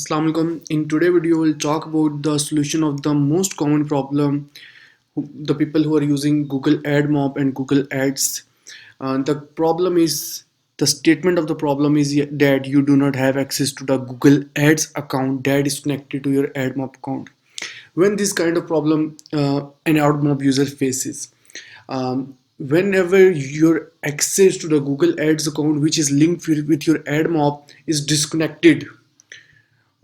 Assalamu alaikum. In today video, we'll talk about the solution of the most common problem. The people who are using Google AdMob and Google Ads. The problem is the statement of the problem is that you do not have access to the Google Ads account that is connected to your AdMob account. When this kind of problem an AdMob user faces, whenever your access to the Google Ads account, which is linked with your AdMob, is disconnected,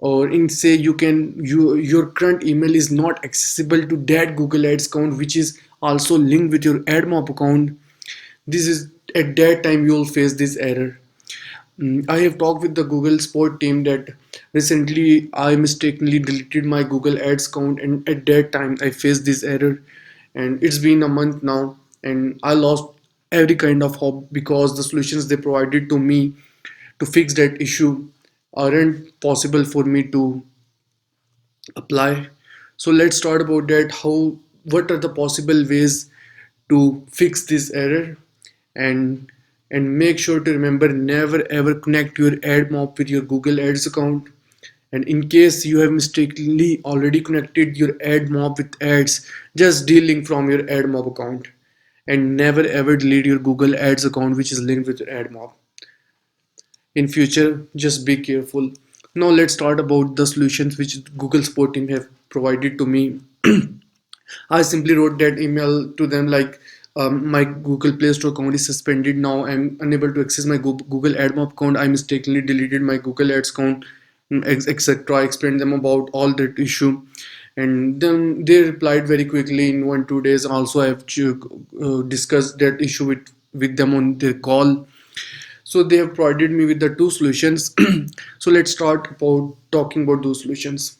or in say your current email is not accessible to that Google Ads account which is also linked with your AdMob account, this is at that time you will face this error. I have talked with the Google support team that recently I mistakenly deleted my Google Ads account, and at that time I faced this error, and it's been a month now and I lost every kind of hope because the solutions they provided to me to fix that issue aren't possible for me to apply. So let's start about that. What are the possible ways to fix this error, and make sure to remember never ever connect your AdMob with your Google Ads account. And in case you have mistakenly already connected your AdMob with ads, just delink from your AdMob account and never ever delete your Google Ads account which is linked with your AdMob. In future, just be careful. Now let's start about the solutions which Google support team have provided to me. I simply wrote that email to them like, my Google Play Store account is suspended now. I'm unable to access my Google AdMob account. I mistakenly deleted my Google Ads account, etc. I explained them about all that issue, and then they replied very quickly in 1 2 days. Also, I have discussed that issue with them on their call. So they have provided me with the two solutions. So let's start about talking about those solutions.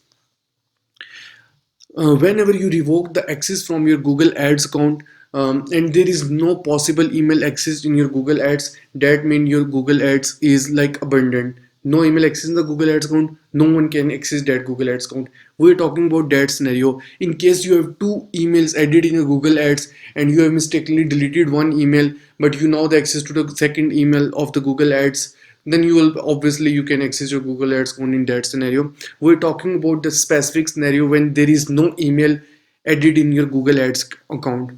Whenever you revoke the access from your Google Ads account, and there is no possible email access in your Google Ads, that means your Google Ads is like abandoned. No email access in the Google Ads account, no one can access that Google Ads account. We're talking about that scenario. In case you have two emails added in your Google Ads and you have mistakenly deleted one email, but you know the access to the second email of the Google Ads, then you will obviously you can access your Google Ads account in that scenario. We're talking about the specific scenario when there is no email added in your Google Ads account.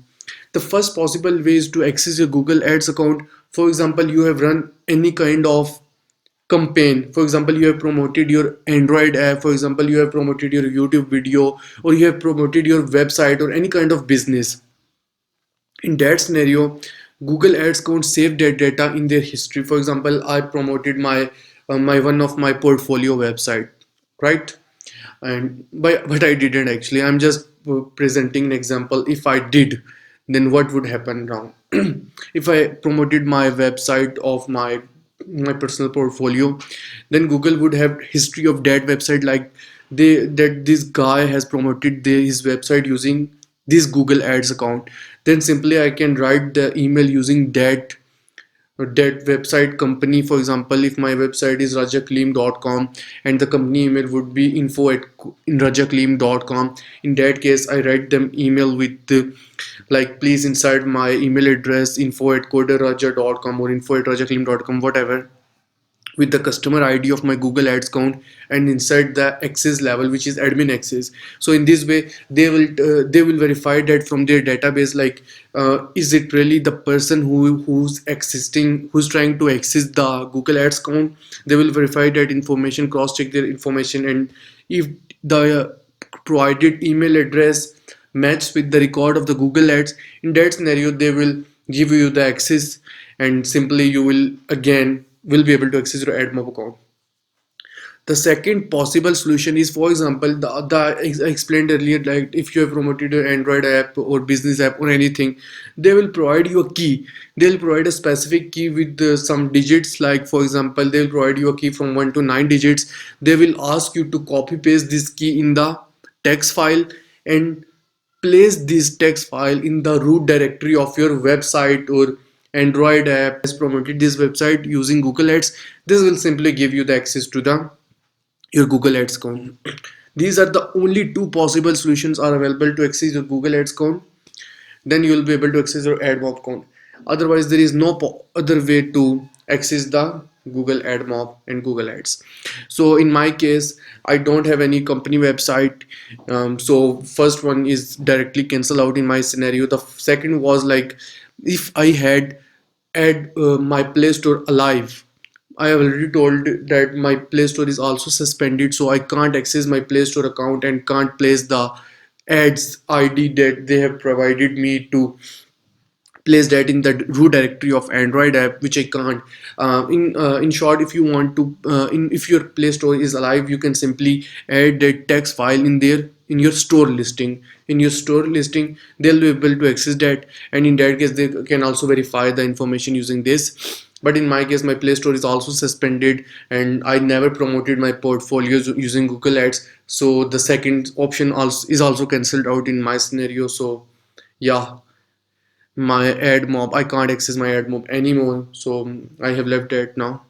The first possible way is to access your Google Ads account. For example, you have run any kind of campaign. For example, you have promoted your Android app, for example you have promoted your YouTube video, or you have promoted your website or any kind of business. In that scenario, Google Ads account save that data in their history. For example, I promoted my one of my portfolio website, right? And but I didn't actually. I'm just presenting an example. If I did, then what would happen now? If I promoted my website of my personal portfolio, then Google would have history of that website, like that this guy has promoted his website using this Google Ads account. Then simply I can write the email using that website company. For example, if my website is rajakleem.com and the company email would be info@rajakleem.com, in that case I write them email with like, please inside my email address info@coderaja.com or info@rajakleem.com, whatever, with the customer ID of my Google Ads account, and inside the access level which is admin access. So in this way they will verify that from their database, like, is it really the person who's trying to access the Google Ads account. They will verify that information, cross check their information, and if the provided email address matches with the record of the Google Ads, in that scenario they will give you the access, and simply you will be able to access your AdMob account. The second possible solution is, for example, I explained earlier, like if you have promoted your Android app or business app or anything, they will provide you a key. They'll provide a specific key with some digits, like for example they'll provide you a key from 1 to 9 digits. They will ask you to copy paste this key in the text file and place this text file in the root directory of your website or Android app has promoted this website using Google Ads. This will simply give you the access to the your Google Ads account. These are the only two possible solutions are available to access your Google Ads account. Then you will be able to access your AdMob account. Otherwise, there is no other way to access the Google AdMob and Google Ads. So in my case, I don't have any company website. So first one is directly cancel out in my scenario. The second was like, if I had my Play Store alive. I have already told that my Play Store is also suspended, so I can't access my Play Store account and can't place the ads ID that they have provided me to place that in the root directory of Android app, which I can't. In short, if you want to, if your Play Store is alive, you can simply add that text file in there in your store listing. In your store listing, they'll be able to access that, and in that case, they can also verify the information using this. But in my case, my Play Store is also suspended, and I never promoted my portfolios using Google Ads. So the second option also is also cancelled out in my scenario. So yeah, my ad mob, I can't access my ad mob anymore, so I have left that now.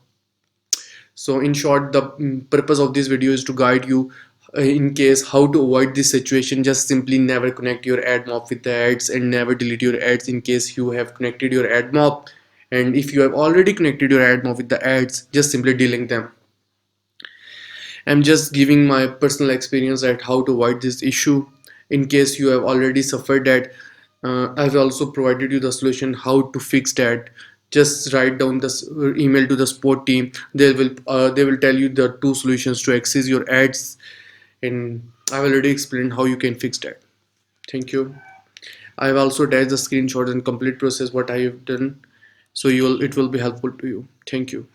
So in short, the purpose of this video is to guide you in case how to avoid this situation. Just simply never connect your ad mob with the ads and never delete your ads in case you have connected your ad mob. And if you have already connected your ad mob with the ads, just simply delete them. I'm just giving my personal experience at how to avoid this issue. In case you have already suffered that, I've also provided you the solution how to fix that. Just write down this email to the support team. They will tell you the two solutions to access your ads, and I've already explained how you can fix that. Thank you. I've also attached the screenshots and complete process what I have done, so it will be helpful to you. Thank you.